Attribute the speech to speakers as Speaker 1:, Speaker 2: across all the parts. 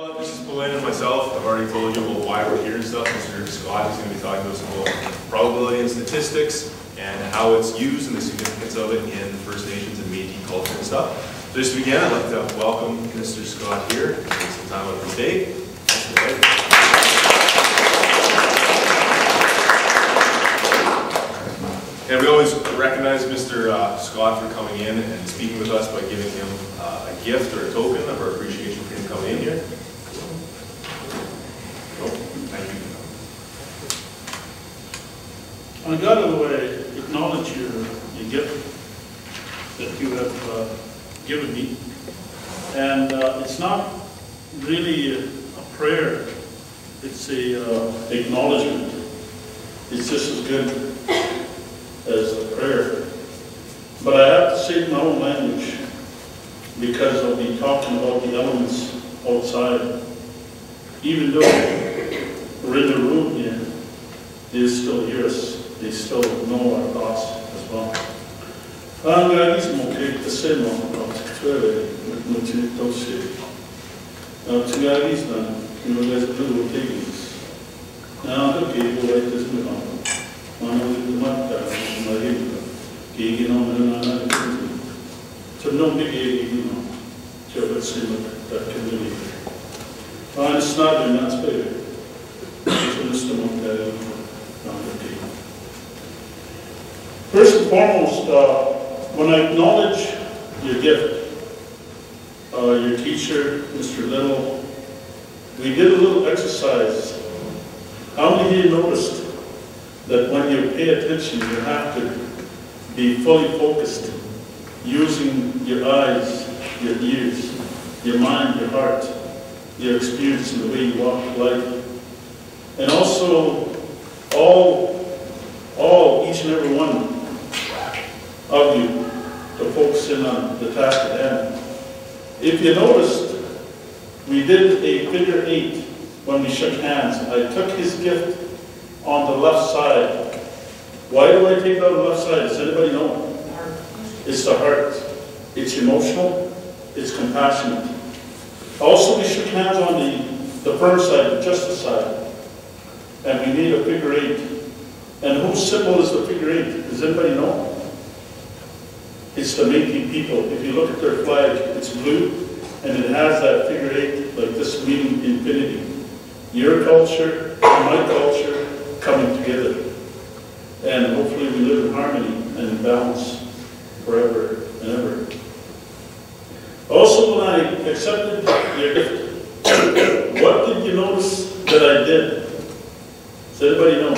Speaker 1: This is Pauline and myself. I've already told you about why we're here and stuff. Mr. Scott is going to be talking to us about probability and statistics and how it's used and the significance of it in First Nations and Métis culture and stuff. So just to begin, I'd like to welcome Mr. Scott here. Take some time out of his day. And we always recognize Mr. Scott for coming in and speaking with us by giving him a gift or a token of our appreciation for him coming in here. Thank you.
Speaker 2: I got to acknowledge your gift that you have given me. And it's not really a prayer, it's a acknowledgement. It's just as good as a prayer. But I have to say it in my own language because I'll be talking about the elements outside. Even though we're in the room here, they still hear us. They still know our thoughts as well. First and foremost, when I acknowledge your gift, your teacher, Mr. Little, we did a little exercise. How many of you noticed that when you pay attention, you have to be fully focused, using your eyes, your ears, your mind, your heart, your experience in the way you walk life, and also each and every one of you to focus in on the task at hand. If you noticed, we did a figure 8 when we shook hands. I took his gift on the left side. Why do I take it on the left side? Does anybody know? It's the heart. It's emotional. It's compassionate. Also, we shook hands on the firm side, the justice side. And we made a figure 8. And whose symbol is the figure 8? Does anybody know? It's the Métis people. If you look at their flag, it's blue, and it has that figure 8, like this, meaning infinity. Your culture and my culture coming together. And hopefully we live in harmony and in balance forever and ever. Also, when I accepted your gift, what did you notice that I did? Does anybody know?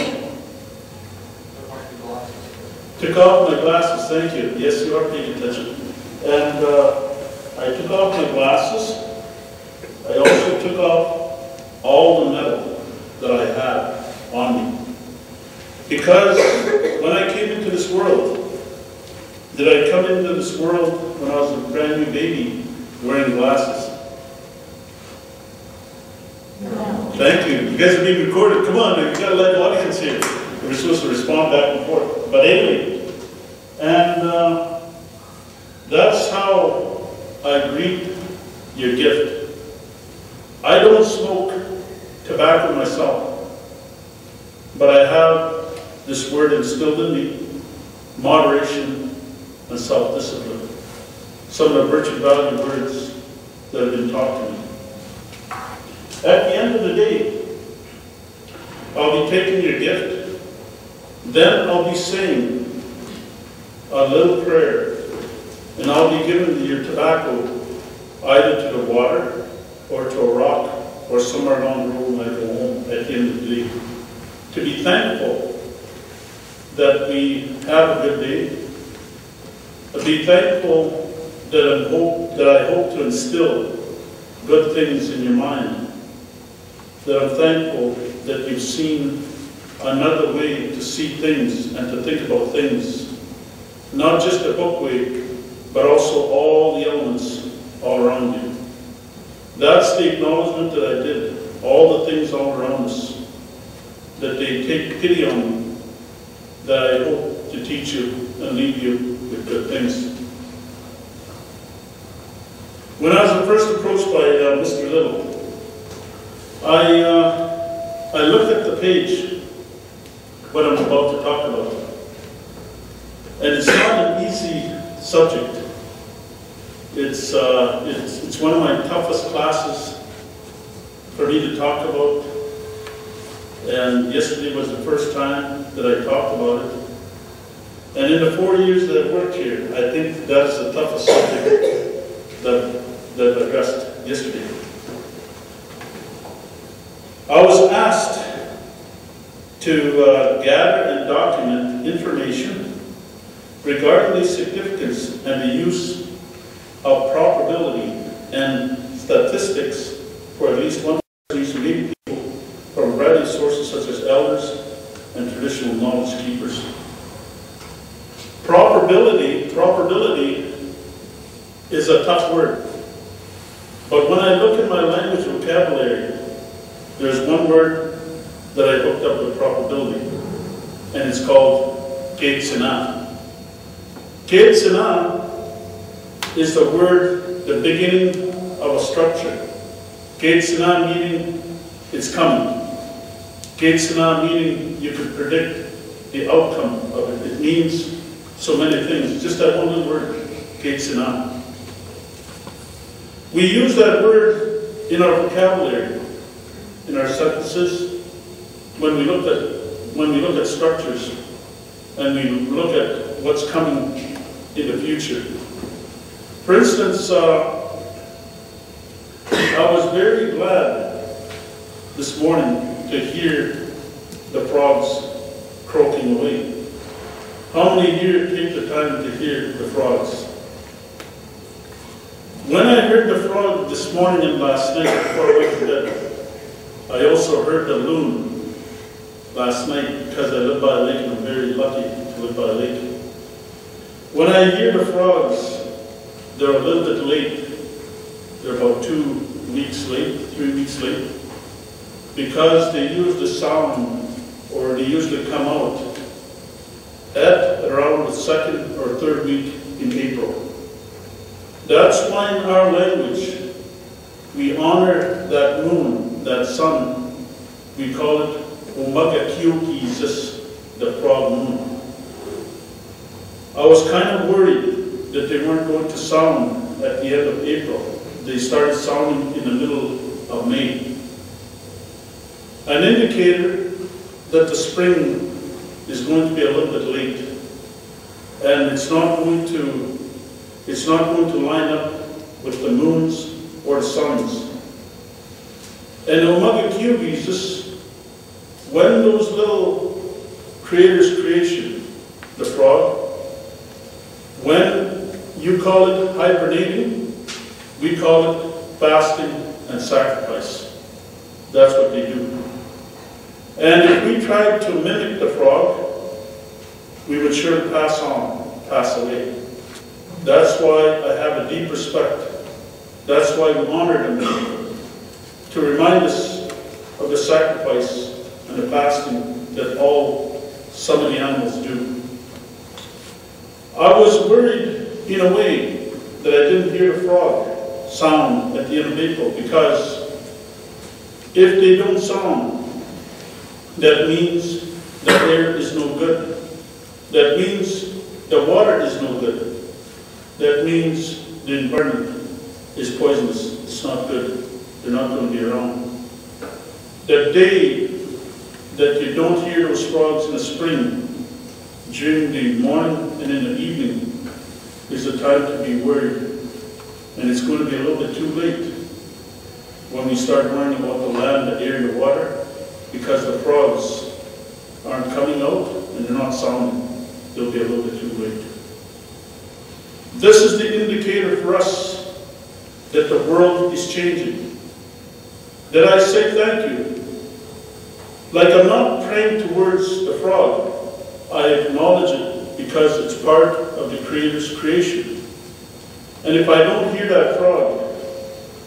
Speaker 2: Took off my glasses, thank you. Yes, you are paying attention. And I took off my glasses. I also took off all the metal that I had on me. Because when I came into this world, did I come into this world when I was a brand new baby wearing glasses? No. Thank you. You guys are being recorded. Come on, you've got a live audience here. We're supposed to respond back and forth. But anyway, and that's how I greet your gift. I don't smoke tobacco myself, but I have this word instilled in me, moderation and self-discipline. Some of the virtue value words that have been taught to me. At the end of the day, I'll be taking your gift. Then I'll be saying a little prayer, and I'll be giving your tobacco either to the water or to a rock or somewhere along the road when I go home at the end of the day. To be thankful that we have a good day. To be thankful that I hope to instill good things in your mind. That I'm thankful that you've seen another way to see things and to think about things. Not just a book way, but also all the elements all around you. That's the acknowledgement that I did. All the things all around us. That they take pity on you. That I hope to teach you and leave you with good things. When I was first approached by Mr. Little, I looked at the page, what I'm about to talk about, and it's not an easy subject. It's one of my toughest classes for me to talk about, and yesterday was the first time that I talked about it. And in the 4 years that I've worked here, I think that's the toughest subject that I addressed yesterday. I was asked to gather and document information regarding the significance and the use of probability and statistics for at least one First Nations Métis people from variety sources such as elders and traditional knowledge keepers. Probability is a tough word, but when I look at my language vocabulary, there's one word that I hooked up with probability, and it's called Kaitsina. Kaitsina is the word, the beginning of a structure. Kaitsina meaning it's coming. Kaitsina meaning you can predict the outcome of it. It means so many things. Just that one little word, Kaitsina. We use that word in our vocabulary, in our sentences, when we look at structures, and we look at what's coming in the future. For instance, I was very glad this morning to hear the frogs croaking away. How many here take the time to hear the frogs? When I heard the frog this morning and last night before I went to bed, I also heard the loon last night because I live by a lake and I'm very lucky to live by a lake. When I hear the frogs, they're a little bit late. They're about 2 weeks late, 3 weeks late, because they use the sound, or they usually come out at around the 2nd or 3rd week in April. That's why in our language, we honor that moon, that sun. We call it Umagakiokizis, the frog moon. I was kind of worried that they weren't going to sound at the end of April. They started sounding in the middle of May. An indicator that the spring is going to be a little bit late, and it's not going to line up with the moons or the suns. And Umagakiokizis, when those little creators' creation, the frog, when you call it hibernating, we call it fasting and sacrifice. That's what they do. And if we tried to mimic the frog, we would surely pass away. That's why I have a deep respect. That's why we honor them, to remind us of the sacrifice and the fasting that some of the animals do. I was worried in a way that I didn't hear the frog sound at the end of April, because if they don't sound, that means the air is no good. That means the water is no good. That means the environment is poisonous. It's not good. They're not going to be around. The day that you don't hear those frogs in the spring, during the morning and in the evening, is the time to be worried. And it's going to be a little bit too late when we start worrying about the land, the air, and the water, because the frogs aren't coming out and they're not sounding. They'll be a little bit too late. This is the indicator for us that the world is changing. That I say thank you. Like I'm not praying towards the frog. I acknowledge it because it's part of the Creator's creation. And if I don't hear that frog,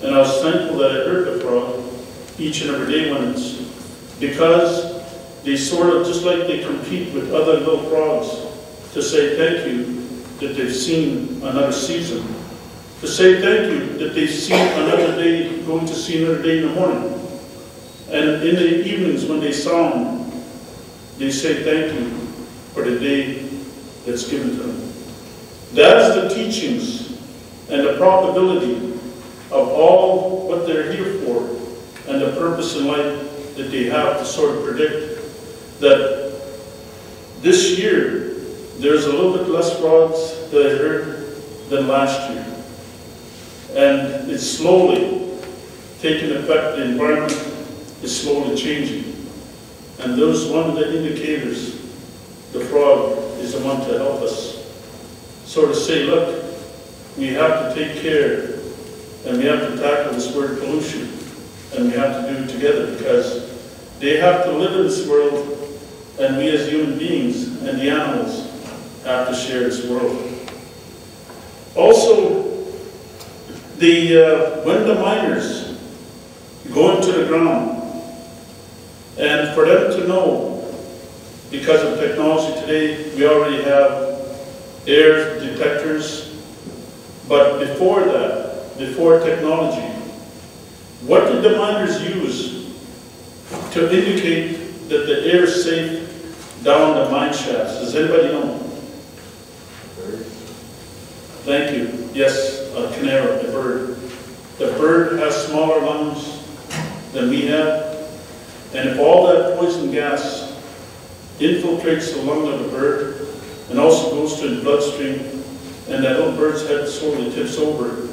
Speaker 2: and I was thankful that I heard the frog each and every day when it's, because they sort of, just like they compete with other little frogs, to say thank you that they've seen another season. To say thank you that they've seen another day, going to see another day in the morning. And in the evenings when they sound, they say thank you for the day that's given to them. That's the teachings and the probability of all what they're here for and the purpose in life that they have to sort of predict that this year there's a little bit less frogs that I heard than last year. And it's slowly taking effect. The environment is slowly changing. And those one of the indicators, the frog is the one to help us sort of say, look, we have to take care and we have to tackle this word pollution, and we have to do it together because they have to live in this world, and we as human beings and the animals have to share this world. Also, when the miners go into the ground, and for them to know, because of technology today, we already have air detectors, but before that, before technology, what did the miners use to indicate that the air is safe down the mine shafts? Does anybody know? Thank you. Yes, a canary, a bird. The bird has smaller lungs than we have, and if all that poison gas infiltrates the lung of the bird and also goes to the bloodstream, and that little bird's head slowly tips over,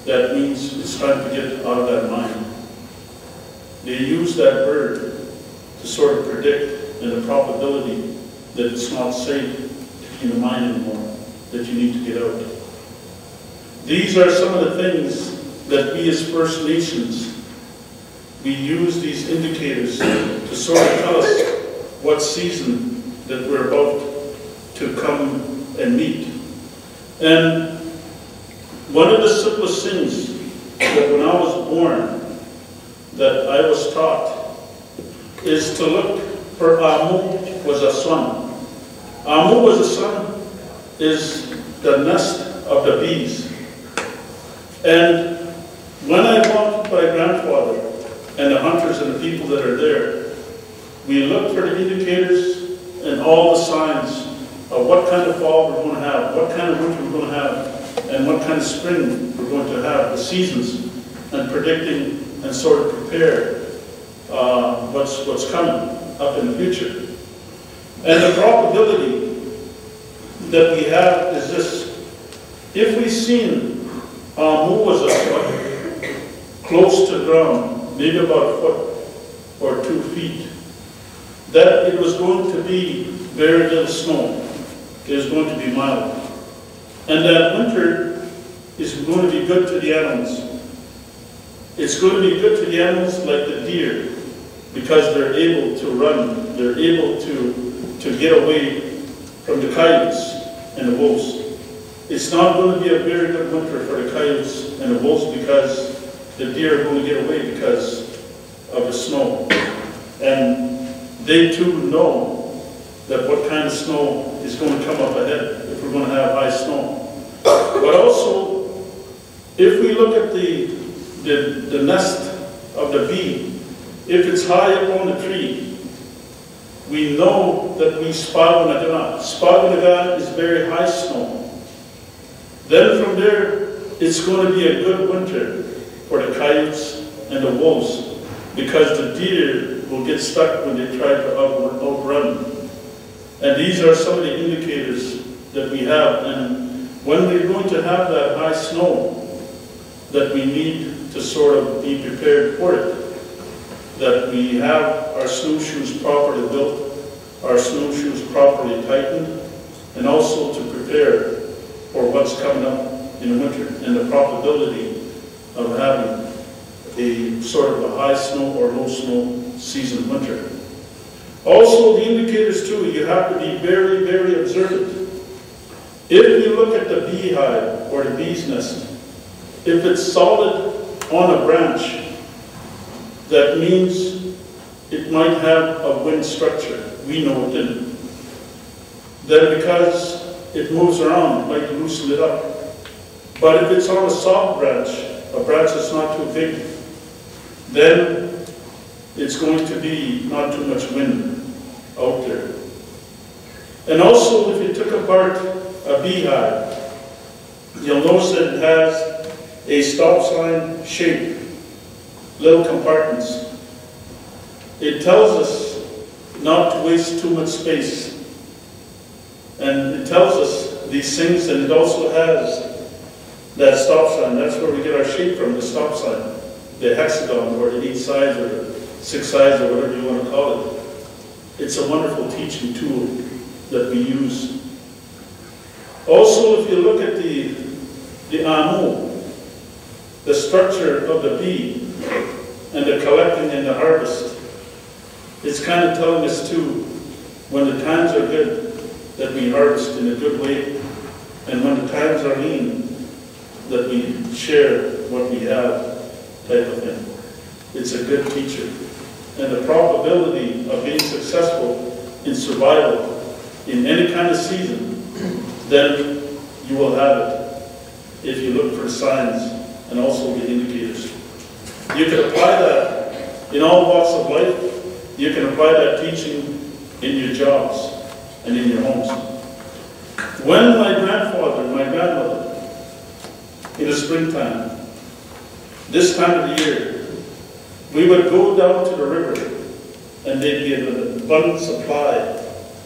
Speaker 2: that means it's time to get out of that mine. They use that bird to sort of predict and the probability that it's not safe to be in the mine anymore, that you need to get out. These are some of the things that we as First Nations, we use these indicators to sort of tell us what season that we're about to come and meet. And one of the simplest things that when I was born that I was taught is to look for Amu was a sun. Amu was a sun is the nest of the bees. And when I walked with my grandfather and the hunters and the people that are there, we look for the indicators and all the signs of what kind of fall we're going to have, what kind of winter we're going to have, and what kind of spring we're going to have, the seasons, and predicting and sort of prepare what's coming up in the future. And the probability that we have is this: if we've seen Amu was a foot close to the ground, maybe about a foot or 2 feet, that it was going to be very little snow. It was going to be mild. And that winter is going to be good to the animals. It's going to be good to the animals like the deer, because they're able to run, they're able to get away from the coyotes and the wolves. It's not going to be a very good winter for the coyotes and the wolves because the deer are going to get away because of the snow. And they too know that what kind of snow is going to come up ahead if we're going to have high snow. But also, if we look at the nest of the bee, if it's high up on the tree, we know that we Spagwanagan. Spagwanagan is very high snow. Then from there, it's going to be a good winter for the coyotes and the wolves, because the deer will get stuck when they try to outrun. And these are some of the indicators that we have. And when we're going to have that high snow, that we need to sort of be prepared for it. That we have our snowshoes properly built, our snowshoes properly tightened, and also to prepare for what's coming up in the winter and the probability of having a sort of a high snow or low snow season winter. Also, the indicators too, you have to be very, very observant. If you look at the beehive or the bee's nest, if it's solid on a branch, that means it might have a wind structure. We know it didn't. Then because it moves around, it might loosen it up. But if it's on a soft branch, a branch that's not too big, then it's going to be not too much wind out there. And also, if you took apart a beehive, you'll notice that it has a stop sign shape, little compartments. It tells us not to waste too much space. And it tells us these things, and it also has that stop sign. That's where we get our shape from, the stop sign. The hexagon, or the 8 sides, or the 6 sides, or whatever you want to call it. It's a wonderful teaching tool that we use. Also, if you look at the amo, the structure of the bee, and the collecting and the harvest, it's kind of telling us too, when the times are good, that we harvest in a good way, and when the times are lean, that we share what we have, type of thing. It's a good teacher. And the probability of being successful in survival in any kind of season, then you will have it if you look for signs and also the indicators. You can apply that in all walks of life. You can apply that teaching in your jobs and in your homes. When my grandfather and my grandmother, in the springtime, this time of the year, we would go down to the river and they'd be an abundant supply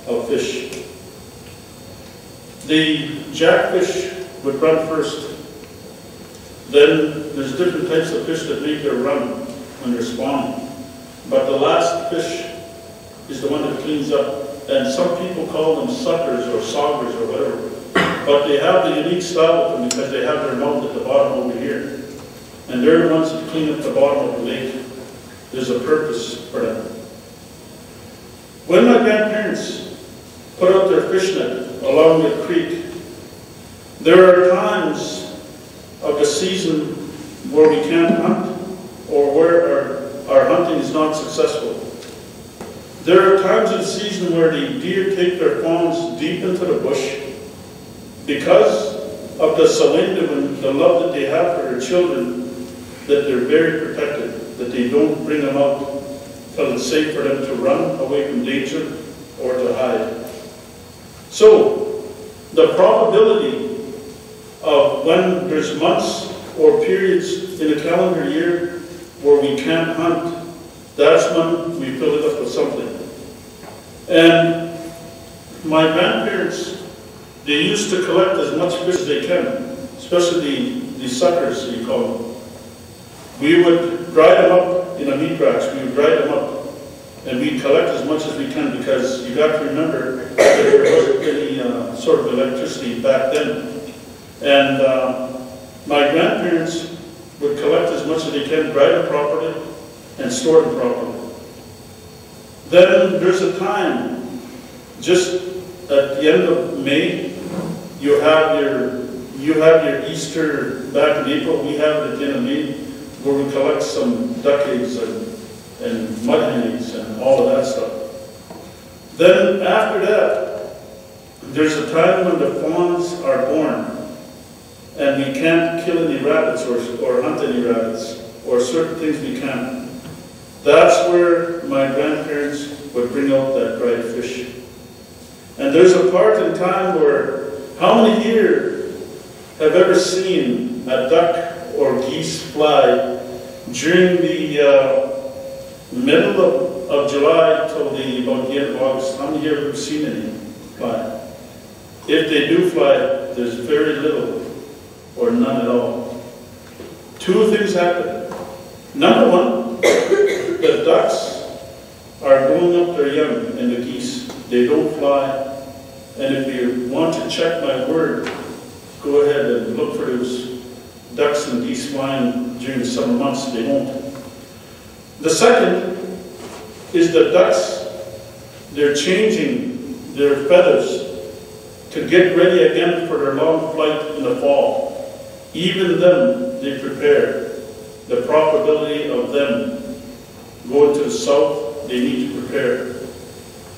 Speaker 2: of fish. The jackfish would run first. Then there's different types of fish that make their run when they're spawning. But the last fish is the one that cleans up. And some people call them suckers or soggers or whatever. But they have the unique style with them because they have their mouth at the bottom over here. And they're the ones that clean up the bottom of the lake. There's a purpose for them. When my grandparents put out their fish net along the creek, there are times of the season where we can't hunt or where our hunting is not successful. There are times of the season where the deer take their fawns deep into the bush because of the sawinda and the love that they have for their children, that they're very protected, that they don't bring them out until it's safe for them to run away from danger or to hide. So, the probability of when there's months or periods in a calendar year where we can't hunt, that's when we fill it up with something. And my grandparents, they used to collect as much fish as they can, especially the suckers, you call them. We would dry them up in a meat racks. We would dry them up, and we'd collect as much as we can, because you got to remember that there wasn't any sort of electricity back then. And my grandparents would collect as much as they can, dry them properly, and store them properly. Then there's a time, just at the end of May, you have your Easter back in April. We have it at the end of May, where we collect some duck eggs and mud hen eggs and all of that stuff. Then after that, there's a time when the fawns are born, and we can't kill any rabbits or hunt any rabbits, or certain things we can't. That's where my grandparents would bring out that dried fish. And there's a part in time where, how many here have ever seen a duck or geese fly during the middle of July till about the end of August? How many here have seen any fly? If they do fly, there's very little or none at all. Two things happen. Number one, the ducks are growing up their young, and the geese, they don't fly. And if you want to check my word, go ahead and look for those ducks and geese flying during the summer months. They won't. The second is the ducks, they're changing their feathers to get ready again for their long flight in the fall. Even them, they prepare. The probability of them going to the south, they need to prepare.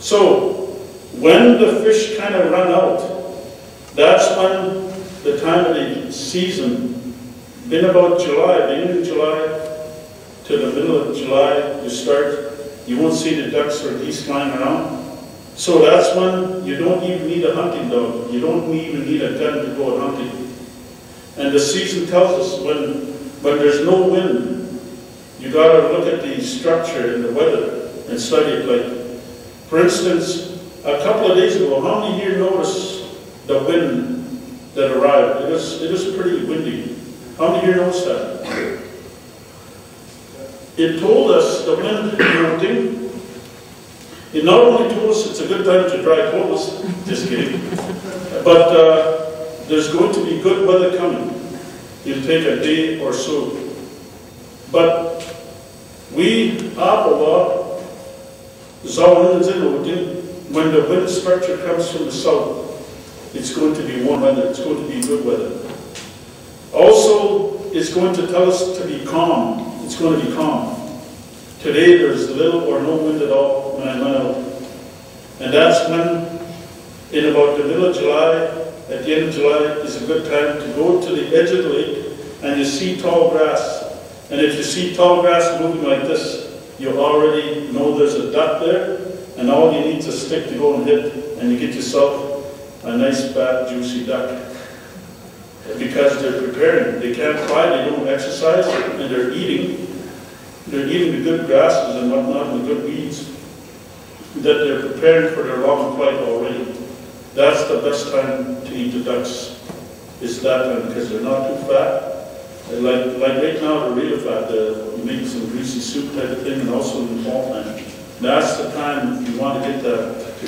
Speaker 2: So, when the fish kind of run out, that's when the time of the season, been about July, beginning of July, to the middle of July, you won't see the ducks or geese flying around. So that's when you don't even need a hunting dog. You don't even need a gun to go out hunting. And the season tells us when there's no wind, you got to look at the structure and the weather and study it. Like, for instance, a couple of days ago, how many here noticed the wind that arrived? It was pretty windy. How many here noticed that? It told us the wind mounting. It not only told us it's a good time to dry clothes, just kidding, but there's going to be good weather coming. It'll take a day or so. But we, Apawa, when the wind structure comes from the south, it's going to be warm weather, it's going to be good weather. Also, it's going to tell us to be calm. It's going to be calm. Today there's little or no wind at all when I went out. And that's when, in about the middle of July, at the end of July, is a good time to go to the edge of the lake and you see tall grass. And if you see tall grass moving like this, you already know there's a duck there, and all you need is a stick to go and hit, and you get yourself a nice, fat, juicy duck. Because they're preparing. They can't fly, they don't exercise, and they're eating. They're eating the good grasses and whatnot, and the good weeds, that they're preparing for their long flight already. That's the best time to eat the ducks, is that time, because they're not too fat. Like right now, they're really fat. You make some greasy soup type of thing, and also in the fall time. That's the time you want to get to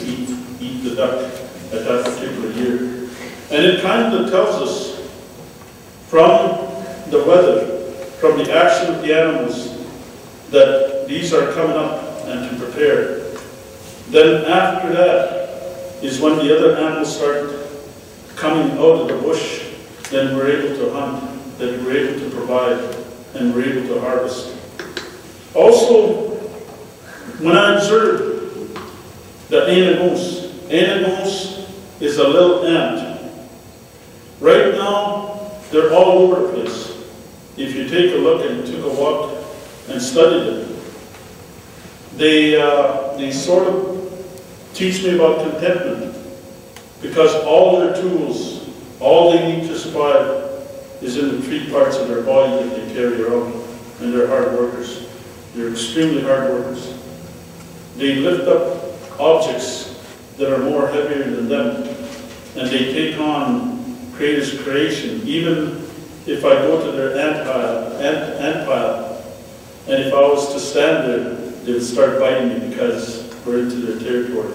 Speaker 2: eat the duck at that particular year. And it kind of tells us from the weather, from the action of the animals, that these are coming up and to prepare. Then after that is when the other animals start coming out of the bush, then we're able to hunt, then we're able to provide, and we're able to harvest. Also, when I observed the anagos is a little ant. Right now, they're all over the place. If you take a look and took a walk and studied it, they sort of teach me about contentment, because all their tools, all they need to survive is in the 3 parts of their body that they carry around, and they're hard workers. They're extremely hard workers. They lift up objects that are more heavier than them, and they take on Creator's creation. Even if I go to their ant pile, and if I was to stand there, they would start biting me because we're into their territory,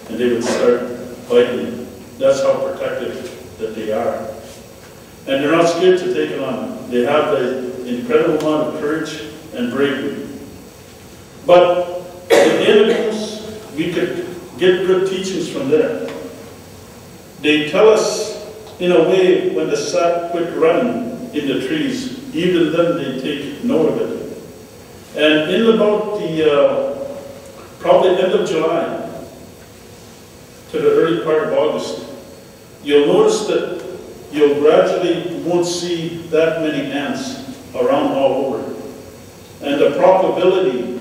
Speaker 2: and they would start biting me. That's how protective that they are. And they're not scared to take it on. They have the incredible amount of courage and bravery. But the animals, we could get good teachings from there. They tell us, in a way, when the sap quit running in the trees, even then they take note of it. And in about the, probably end of July to the early part of August, you'll notice that you'll gradually won't see that many ants around all over. And the probability,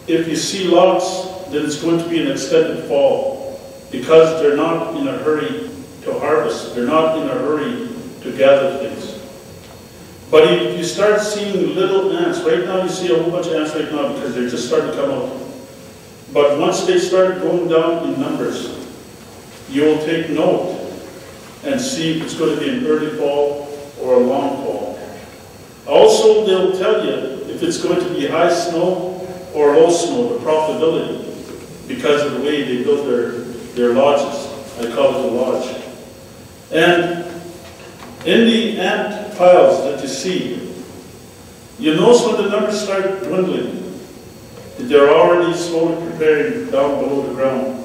Speaker 2: if you see lots, then it's going to be an extended fall, because they're not in a hurry to harvest. They're not in a hurry to gather things. But if you start seeing little ants, right now you see a whole bunch of ants right now because they're just starting to come out. But once they start going down in numbers, you'll take note and see if it's going to be an early fall or a long fall. Also, they'll tell you if it's going to be high snow or low snow, the probability, because of the way they build their lodges. I call it a lodge. And in the ant piles that you see, you notice when the numbers start dwindling, they're already slowly preparing down below the ground.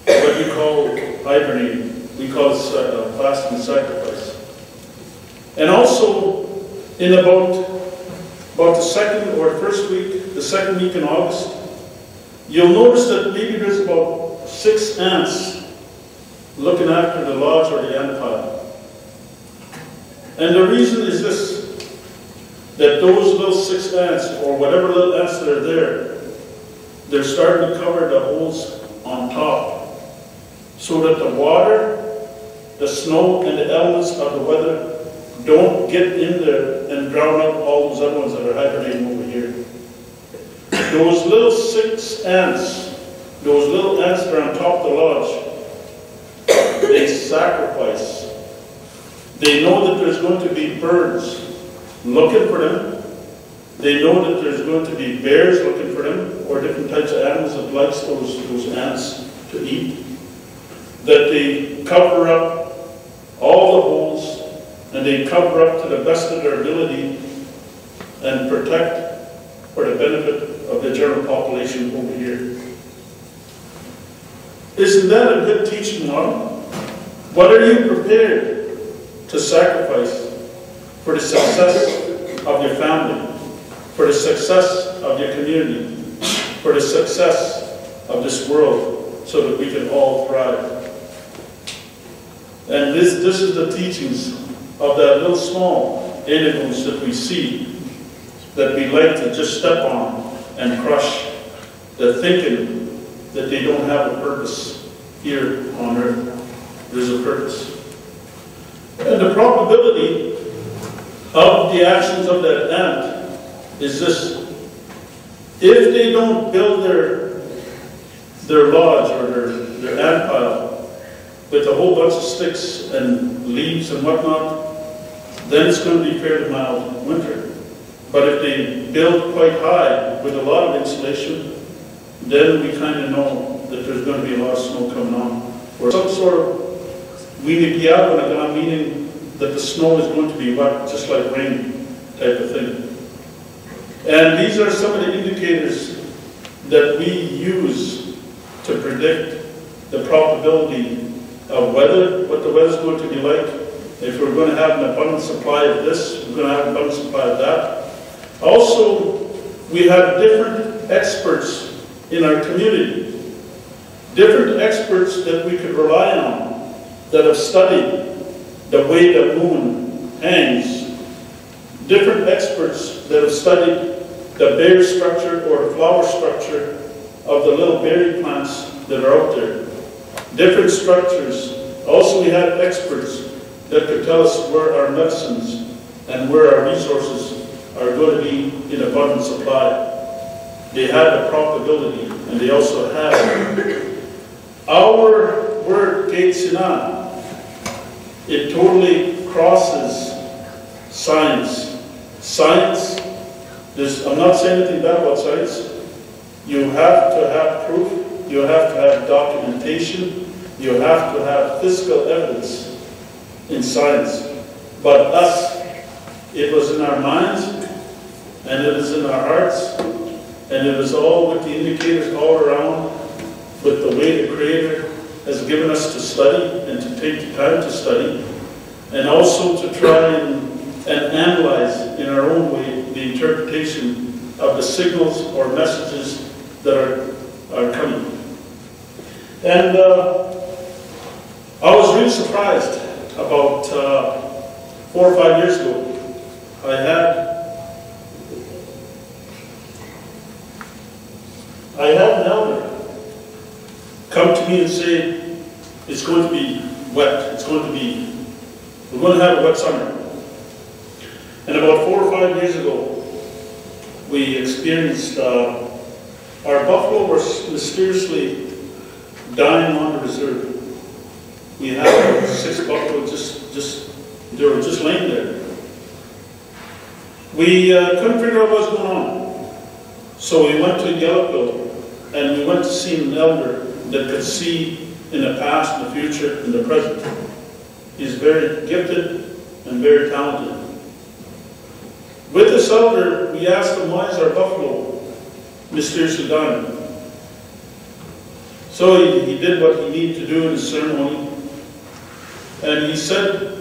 Speaker 2: What you call hibernating. We call it fasting sacrifice. And also, in about the second or first week, the second week in August, you'll notice that maybe there's about 6 ants looking after the lodge or the ant pile. And the reason is this. that those little 6 ants, or whatever little ants that are there, they're starting to cover the holes on top, so that the water, the snow, and the elements of the weather don't get in there and drown out all those other ones that are hibernating over here. Those little 6 ants, those little ants that are on top of the lodge, they sacrifice. They know that there's going to be birds looking for them. They know that there's going to be bears looking for them, or different types of animals that likes those ants to eat. That they cover up all the holes, and they cover up to the best of their ability and protect for the benefit of the general population over here. Isn't that a good teaching model? What are you prepared to sacrifice for the success of your family, for the success of your community, for the success of this world, so that we can all thrive? And this is the teachings of that little small animals that we see, that we like to just step on and crush, the thinking that they don't have a purpose here on earth. There's a purpose. And the probability of the actions of that ant is this: if they don't build their lodge or their ant pile with a whole bunch of sticks and leaves and whatnot, then it's going to be fairly mild winter. But if they build quite high with a lot of insulation, then we kind of know that there's going to be a lot of snow coming on. Or some sort of weenipiaganaga, meaning that the snow is going to be wet, just like rain type of thing. And these are some of the indicators that we use to predict the probability of weather, what the weather's going to be like. If we're going to have an abundant supply of this, we're going to have an abundant supply of that. Also, we have different experts in our community, different experts that we could rely on, that have studied the way the moon hangs, different experts that have studied the berry structure or the flower structure of the little berry plants that are out there. Different structures. Also, we have experts that could tell us where our medicines and where our resources are going to be in abundant supply. They have the probability, and they also have our word Keitsina. It totally crosses science. Science, I'm not saying anything bad about science. You have to have proof, you have to have documentation, you have to have physical evidence in science. But us, it was in our minds, and it is in our hearts, and it is all with the indicators all around, with the way the Creator has given us to study and to take the time to study, and also to try and analyze in our own way the interpretation of the signals or messages that are coming. And I was really surprised about 4 or 5 years ago. I had an elder come to me and say, it's going to be wet, we're going to have a wet summer. And about 4 or 5 years ago, we experienced, our buffalo were mysteriously dying on the reserve. We had 6 buffalo they were just laying there. We couldn't figure out what was going on. So we went to Yellowbill, and we went to see an elder that could see in the past, in the future, in the present. He's very gifted and very talented. With this elder, we asked him, why is our buffalo mysteriously dying? So he did what he needed to do in his ceremony, and he said,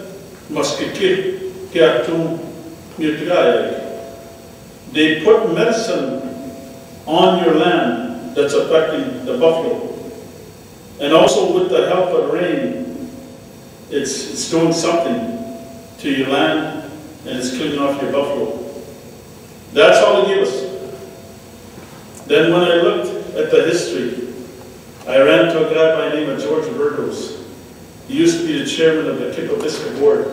Speaker 2: they put medicine on your land that's affecting the buffalo. And also with the help of rain, it's doing something to your land, and it's cleaning off your buffalo. That's all he gave us. Then when I looked at the history, I ran into a guy by the name of George Burgos. He used to be the chairman of the Kikopis board.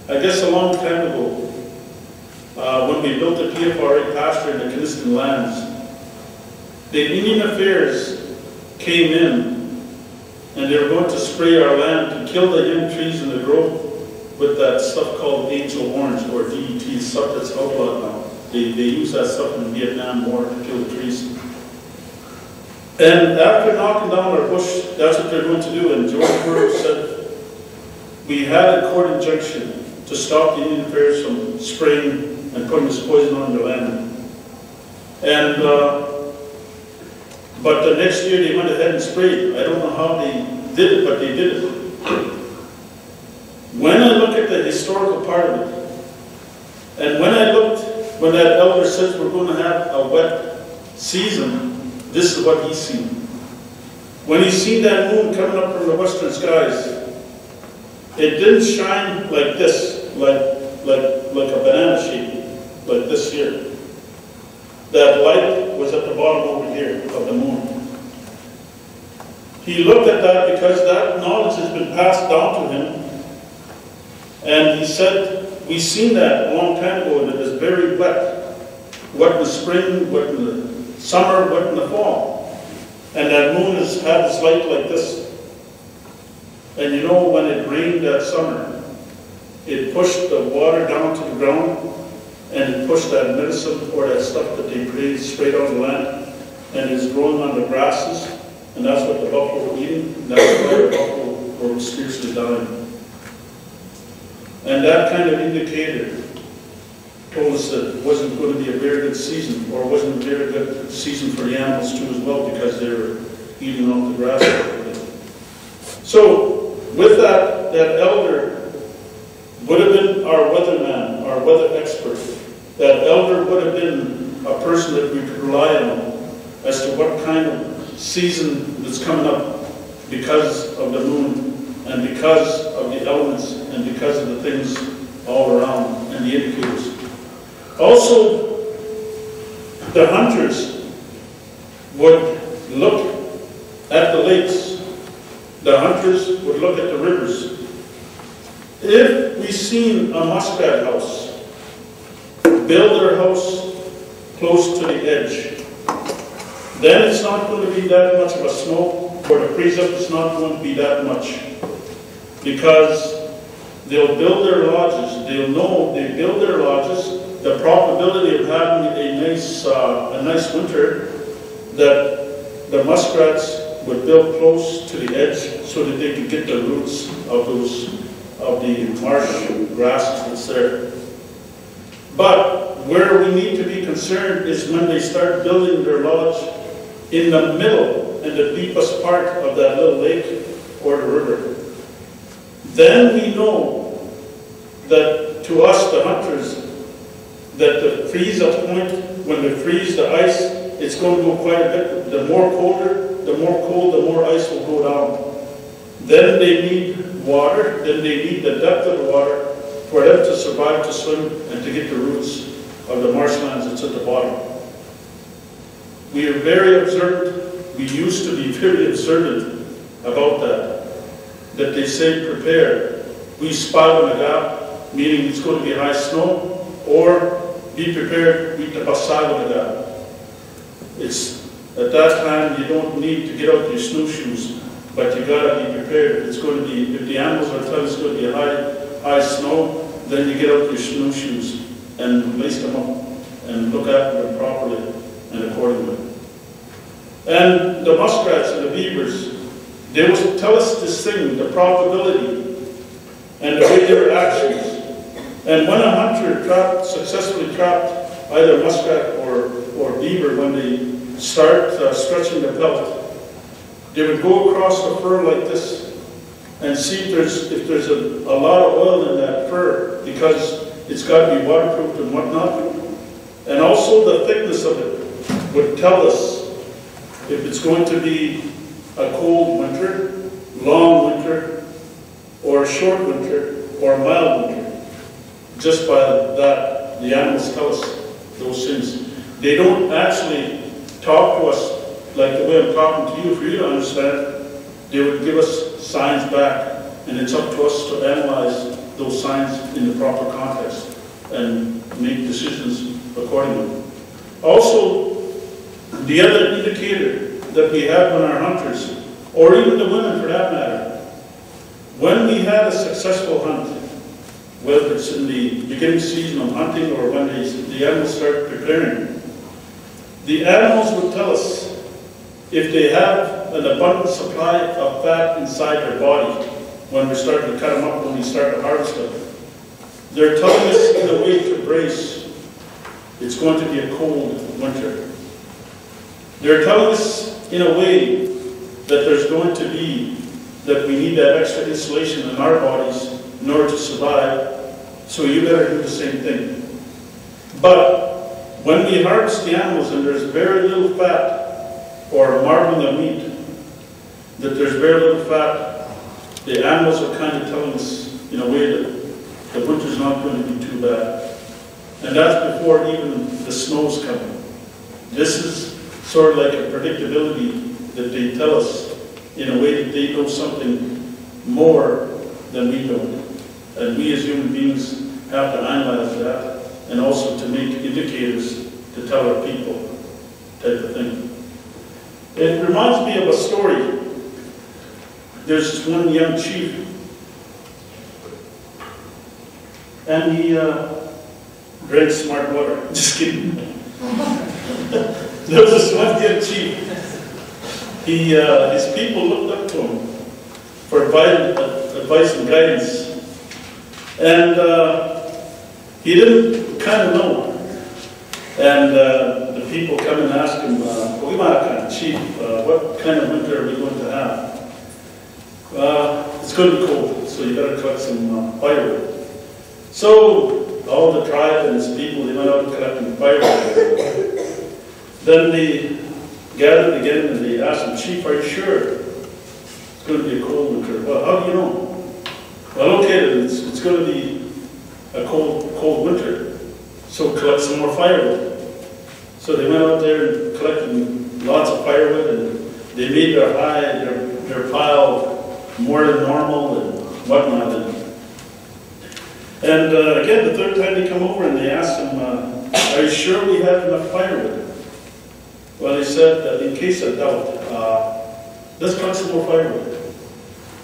Speaker 2: I guess a long time ago, when we built the PFRA pasture in the Kiniston lands, the Indian Affairs came in and they were going to spray our land to kill the young trees in the growth with that stuff called angel orange, or DET, stuff that's outlawed now. They use that stuff in the Vietnam War to kill the trees. And after knocking down our bush, that's what they're going to do. And George Burroughs said, we had a court injunction to stop the Indian Affairs from spraying and putting this poison on the land. And, but the next year they went ahead and sprayed. I don't know how they did it, but they did it. When I look at the historical part of it, and when I looked, when that elder says we're going to have a wet season, this is what he's seen. When he seen that moon coming up from the western skies, it didn't shine like this, like a banana shape, like this here. That light was at the bottom over here of the moon. He looked at that because that knowledge has been passed down to him. And he said, we've seen that a long time ago, and it is very wet. Wet in the spring, wet in the summer, wet in the fall. And that moon has had this light like this. And you know, when it rained that summer, it pushed the water down to the ground, and it pushed that medicine or that stuff that they sprayed on the land, and it's growing on the grasses, and that's what the buffalo were eating, and that's why the buffalo were spiritually dying. And that kind of indicator told us that it wasn't going to be a very good season, or wasn't a very good season for the animals too as well, because they were eating off the grass. So, with that, that elder would have been our weatherman, our weather expert. That elder would have been a person that we could rely on as to what kind of season that's coming up because of the moon, and because of the elements, and because of the things all around, and the indicators. Also, the hunters would look at the lakes. The hunters would look at the rivers. If we seen a muskrat house, build their house close to the edge, then it's not going to be that much of a smoke, or the freeze up is not going to be that much. Because they'll build their lodges, they'll know they build their lodges, the probability of having a nice winter, that the muskrats would build close to the edge so that they could get the roots of the marsh grasses that's there. But where we need to be concerned is when they start building their lodge in the middle, in the deepest part of that little lake or the river. Then we know that to us, the hunters, that the freeze-up point, when they freeze the ice, it's going to go quite a bit. The more colder, the more cold, the more ice will go down. Then they need water, then they need the depth of the water for them to survive, to swim, and to get the roots of the marshlands that's at the bottom. We are very observant. We used to be very observant about that. That they say prepare. We spot on a gap, meaning it's going to be high snow, or be prepared, we basag on a gap. It's, at that time, you don't need to get out your snowshoes, but you gotta be prepared. It's going to be, if the animals are telling it's going to be high snow, then you get out your snowshoes and lace them up and look after them properly and accordingly. And the muskrats and the beavers, they will tell us this thing, the probability, and the regular actions. And when a hunter successfully trapped either muskrat or beaver, when they start stretching the pelt, they would go across the fur like this and see if there's a lot of oil in that fur, because it's got to be waterproof and whatnot. And also the thickness of it would tell us if it's going to be a cold winter, long winter, or a short winter, or a mild winter. Just by that, the animals tell us. those things. They don't actually talk to us like the way I'm talking to you. For you to understand, they would give us signs back, and it's up to us to analyze those signs in the proper context and make decisions accordingly. Also, the other indicator that we have on our hunters, or even the women for that matter, when we had a successful hunt, whether it's in the beginning season of hunting or when the animals start preparing, the animals would tell us if they have an abundant supply of fat inside their body when we're starting to cut them up, when we start to harvest them. They're telling us in a way to brace, it's going to be a cold winter. They're telling us in a way that there's going to be, that we need that extra insulation in our bodies in order to survive, so you better do the same thing. But when we harvest the animals and there's very little fat, or marbling of meat, that there's very little fat, the animals are kind of telling us in a way that the winter's not going to be too bad. And that's before even the snow's coming. This is sort of like a predictability that they tell us in a way that they know something more than we don't. And we as human beings have to analyze that and also to make indicators to tell our people, type of thing. It reminds me of a story. There's this one young chief, and he drank smart water. Just kidding. There was this one young chief. His people looked up to him for advice and guidance. And he didn't kind of know. And the people come and ask him, Chief, what kind of winter are we going to have? It's going to be cold, so you better collect some firewood. So all the tribe and his people, they went out collecting firewood. Then they gathered again and they asked him, Chief, are you sure it's going to be a cold winter? Well, how do you know? Well, okay, it's going to be a cold winter, so collect some more firewood. So they went out there and collected lots of firewood, and they made their pile more than normal and whatnot. And again, the third time they come over and they asked him, are you sure we have enough firewood? Well, he said, in case of doubt, let's collect some more firewood.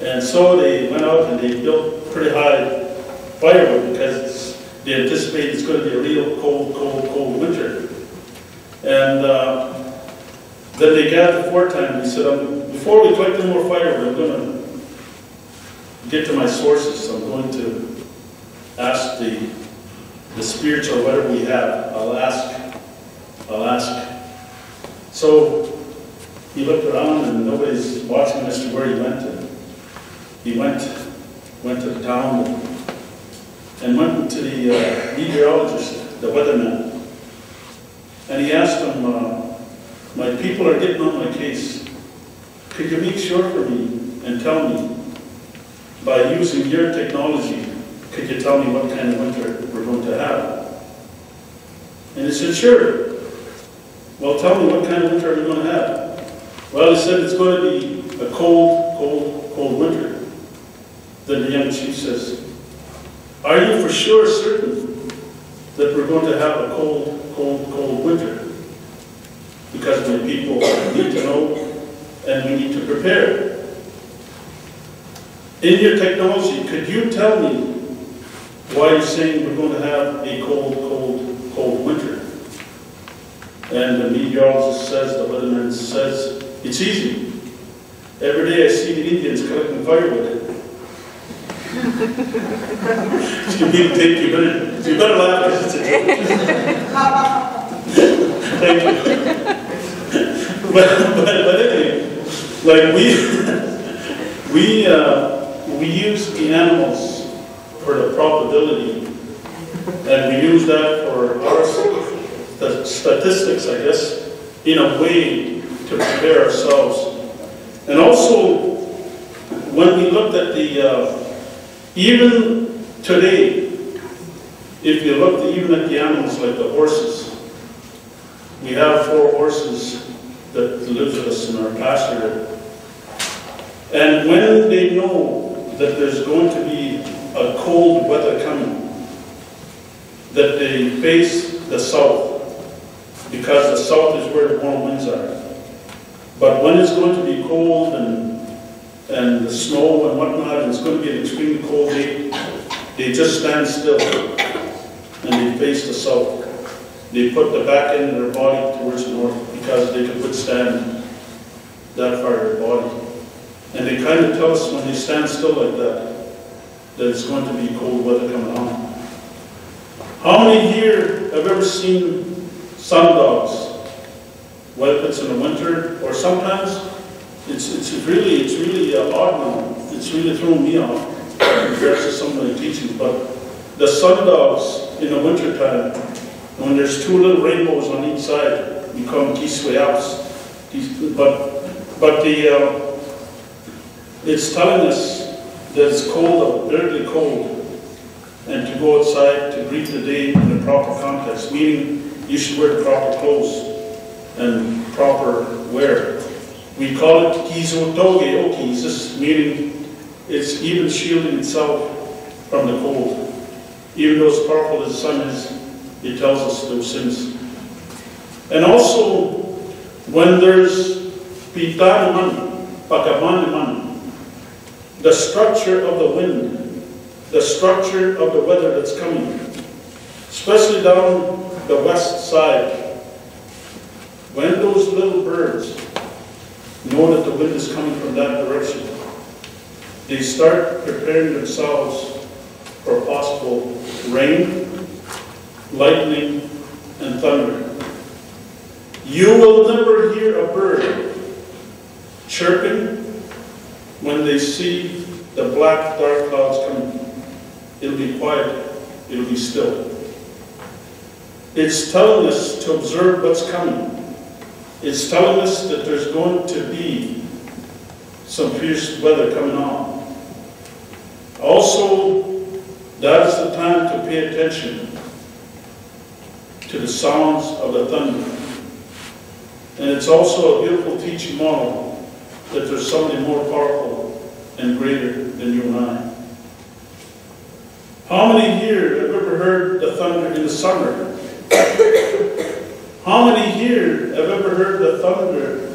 Speaker 2: And so they went out and they built pretty high firewood because they anticipate it's going to be a real cold winter. And then they gathered the fourth time and they said, before we collect any more firewood, I'm going to get to my sources. So I'm going to ask the spirits or whatever we have. I'll ask. So he looked around and nobody's watching as to where he went. And he went to the town and went to the meteorologist, the weatherman. And he asked him, my people are getting on my case. Could you make sure for me and tell me, by using your technology, could you tell me what kind of winter we're going to have? And he said, sure. Well, tell me what kind of winter are we going to have? Well, he said it's going to be a cold winter. Then the young chief says, are you for sure certain that we're going to have a cold winter? Because my people need to know and we need to prepare. In your technology, could you tell me why you're saying we're going to have a cold winter? And the meteorologist says, the weatherman says, it's easy. Every day I see the Indians collecting firewood. It's going to take you a minute. So you better laugh because it's a joke. Thank you. But anyway, like we use the animals for the probability, and we use that for our statistics, I guess, in a way to prepare ourselves. And also, when we looked at even today, if you looked even at the animals like the horses, We have 4 horses that live with us in our pasture. And when they know that there's going to be a cold weather coming, that they face the south, because the south is where the warm winds are. But when it's going to be cold and the snow and whatnot, and it's going to be an extremely cold day, they just stand still and they face the south. They put the back end of their body towards the north because they can withstand that part of their body. And they kind of tell us when they stand still like that, that it's going to be cold weather coming on. How many here have ever seen sundogs? Whether it's in the winter or sometimes it's really odd now. It's really throwing me off compared to some of the teachings. But the sundogs in the winter time, when there's 2 little rainbows on each side, we call them kisweyaps. But it's telling us that it's cold, bitterly cold, and to go outside to greet the day in the proper context, meaning you should wear the proper clothes and proper wear. We call it kizotoge okis, meaning it's even shielding itself from the cold. Even though as powerful as the sun is, it tells us those things. And also, when there's pitanaman, pakamaman, the structure of the wind, the structure of the weather that's coming, especially down the west side, when those little birds know that the wind is coming from that direction, they start preparing themselves for possible rain, lightning, and thunder. You will never hear a bird chirping when they see the black, dark clouds coming. It'll be quiet. It'll be still. It's telling us to observe what's coming. It's telling us that there's going to be some fierce weather coming on. Also, that is the time to pay attention to the sounds of the thunder. And it's also a beautiful teaching model that there's somebody more powerful and greater than you and I. How many here have ever heard the thunder in the summer? How many here have ever heard the thunder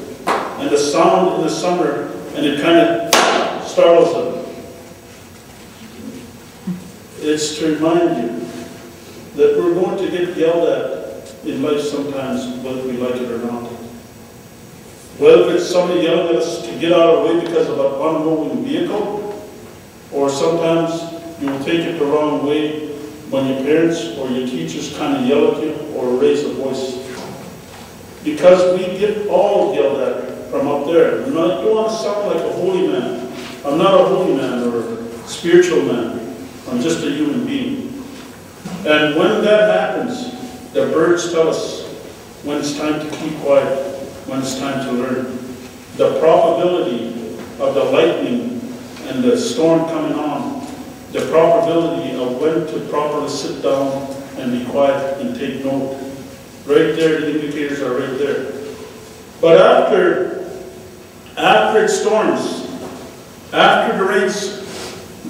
Speaker 2: and the sound in the summer and it kind of startles them? It's to remind you that we're going to get yelled at in life sometimes, whether we like it or not. Whether it's somebody yelling at us to get out of the way because of an unmoving vehicle, or sometimes you will take it the wrong way when your parents or your teachers kind of yell at you or raise a voice. Because we get all yelled at from up there. You don't want to sound like a holy man. I'm not a holy man or a spiritual man. I'm just a human being. And when that happens, the birds tell us when it's time to keep quiet, when it's time to learn. The probability of the lightning and the storm coming on, the probability of when to properly sit down and be quiet and take note. Right there, the indicators are right there. But after it storms, after the rains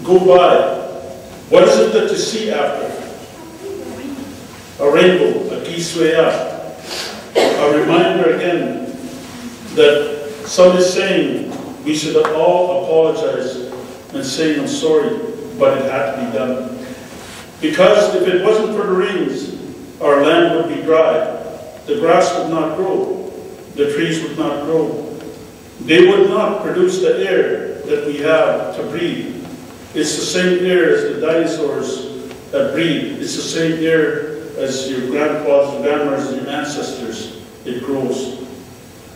Speaker 2: go by, what is it that you see after? A rainbow, a kisweya. A reminder again that somebody's saying we should all apologize and say I'm sorry, but it had to be done. Because if it wasn't for the rains, our land would be dry. The grass would not grow. The trees would not grow. They would not produce the air that we have to breathe. It's the same air as the dinosaurs that breathe. It's the same air as your grandfathers and grandmothers and your ancestors. It grows.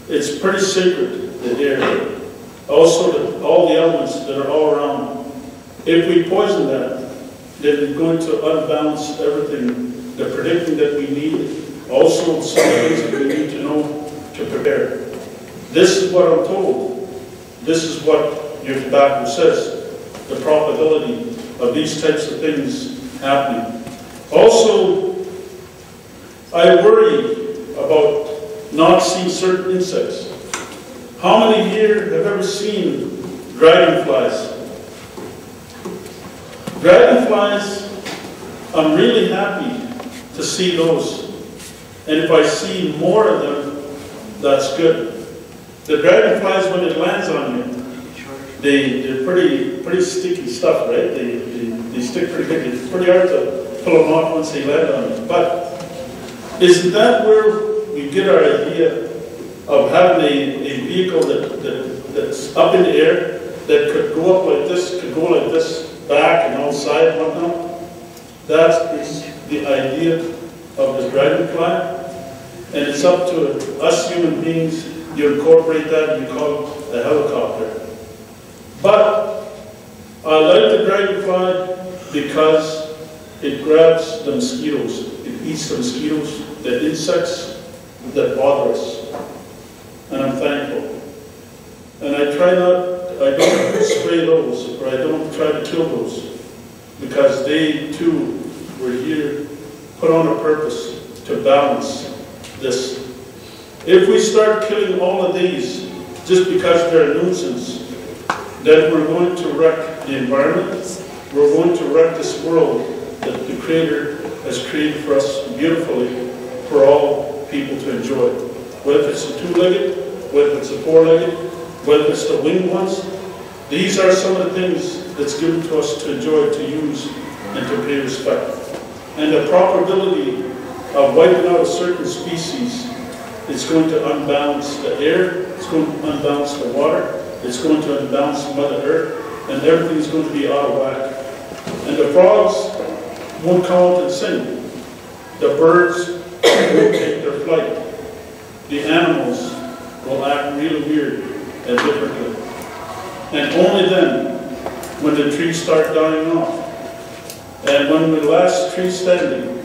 Speaker 2: It's pretty sacred, the air. Also, all the elements that are all around. If we poison that, then it's going to unbalance everything. The predicting that we need. Also, some things that we need to know to prepare. This is what I'm told. This is what your tobacco says. The probability of these types of things happening. Also, I worry about not see certain insects. How many here have ever seen dragonflies? Dragonflies, I'm really happy to see those. And if I see more of them, that's good. The dragonflies, when it lands on you, they're pretty sticky stuff, right? They stick pretty good. It's pretty hard to pull them off once they land on you. But isn't that where we get our idea of having a vehicle that's up in the air, that could go up like this, could go like this, back and outside and whatnot? That is the idea of the dragonfly. And it's up to us human beings. You incorporate that and you call it a helicopter. But I like the dragonfly because it grabs the mosquitoes. It eats the mosquitoes, the insects that bother us. And I'm thankful. And I don't spray those, or I don't try to kill those, because they too were here, put on a purpose to balance this. If we start killing all of these just because they're a nuisance, then we're going to wreck the environment. We're going to wreck this world that the Creator has created for us beautifully for all people to enjoy. Whether it's a two-legged, whether it's a four-legged, whether it's the winged ones, these are some of the things that's given to us to enjoy, to use, and to pay respect. And the probability of wiping out a certain species, it's going to unbalance the air, it's going to unbalance the water, it's going to unbalance Mother Earth, and everything's going to be out of whack. And the frogs won't come out and sing. The birds won't take their flight. The animals will act really weird and differently. And only then, when the trees start dying off, and when the last tree standing,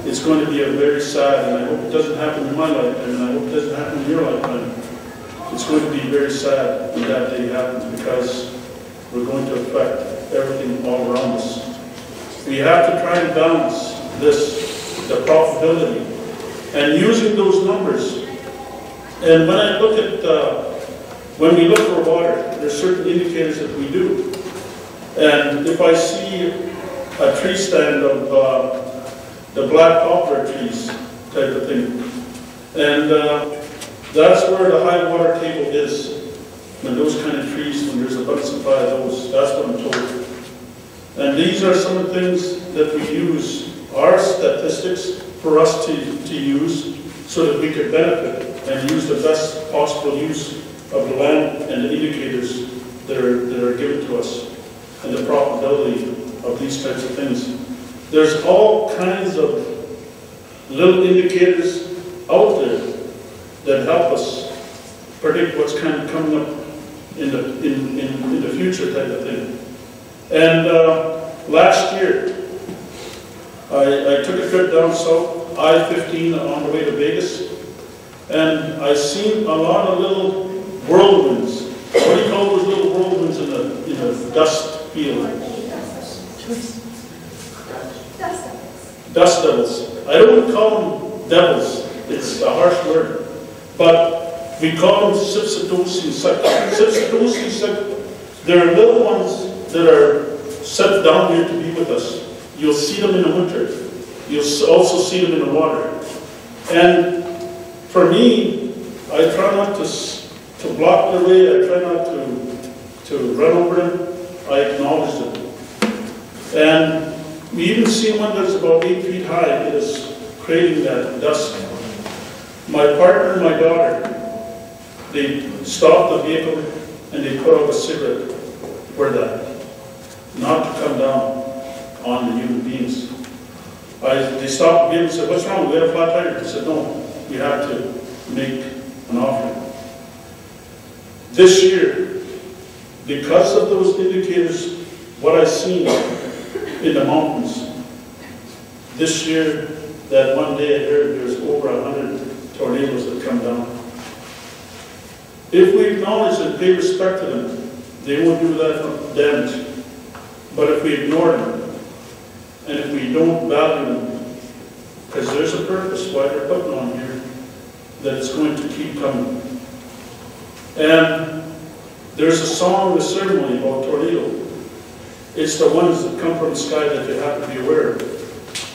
Speaker 2: it's going to be a very sad, and I hope it doesn't happen in my lifetime, and I hope it doesn't happen in your lifetime. It's going to be very sad when that day happens, because we're going to affect everything all around us. We have to try and balance this, the profitability, and using those numbers. And when I look at, when we look for water, there's certain indicators that we do. And if I see a tree stand of the black poplar trees type of thing, and that's where the high water table is. When those kind of trees, when there's a abundant supply of those, that's what I'm told. And these are some of the things that we use, our statistics, for us to use, so that we could benefit and use the best possible use of the land and the indicators that are given to us, and the probability of these types of things. There's all kinds of little indicators out there that help us predict what's kind of coming up in the future type of thing. And last year, I took a trip down south, I-15 on the way to Vegas, and I seen a lot of little whirlwinds. What do you call those little whirlwinds in the dust field? Dust devils. I don't call them devils. It's a harsh word. But we call them sipsidosi insects. They're little ones that are set down here to be with us. You'll see them in the winter. You'll also see them in the water. And for me, I try not to block their way. I try not to run over them. I acknowledge them. And we even see one that's about 8 feet high. It is creating that dust. My partner and my daughter, they stopped the vehicle and they put out a cigarette for that, not to come down on the human beings. They stopped the vehicle and said, "What's wrong? We have a flat tire." They said, "No, we have to make an offering." This year, because of those indicators, what I seen in the mountains, this year, that one day I heard there's over 100 tornadoes that come down. If we acknowledge and pay respect to them, they won't do that damage. But if we ignore them, and if we don't value them, because there's a purpose why they're putting on here, that it's going to keep coming. And there's a song, the ceremony about tornado. It's the ones that come from the sky that you have to be aware of.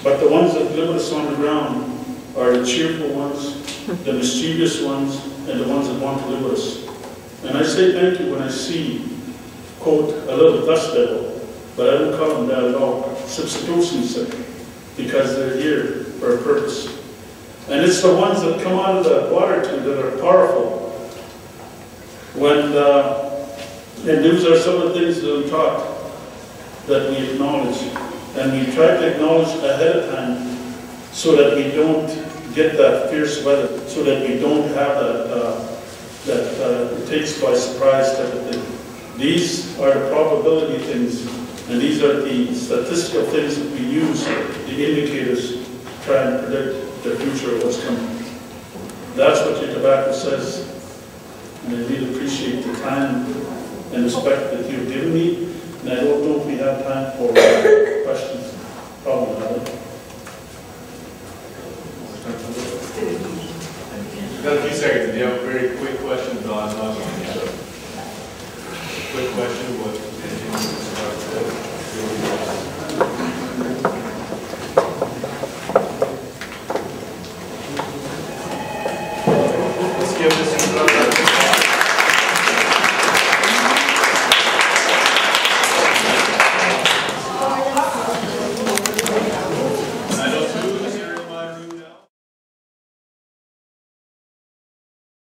Speaker 2: But the ones that live with us on the ground are the cheerful ones, the mischievous ones, and the ones that want to live with us. And I say thank you when I see, quote, a little dust devil, but I don't call them that at all. Substitutions, because they're here for a purpose. And it's the ones that come out of the water too that are powerful. And those are some of the things that I'm taught that we acknowledge. And we try to acknowledge ahead of time so that we don't get that fierce weather, so that we don't have that it takes by surprise type of thing. These are the probability things, and these are the statistical things that we use, the indicators, to try and predict the future of what's coming. That's what your tobacco says, and I really appreciate the time and respect that you've given me, and I don't know if we have time for questions. Probably not.
Speaker 1: We've got a few seconds. Do you have very quick questions on quick question?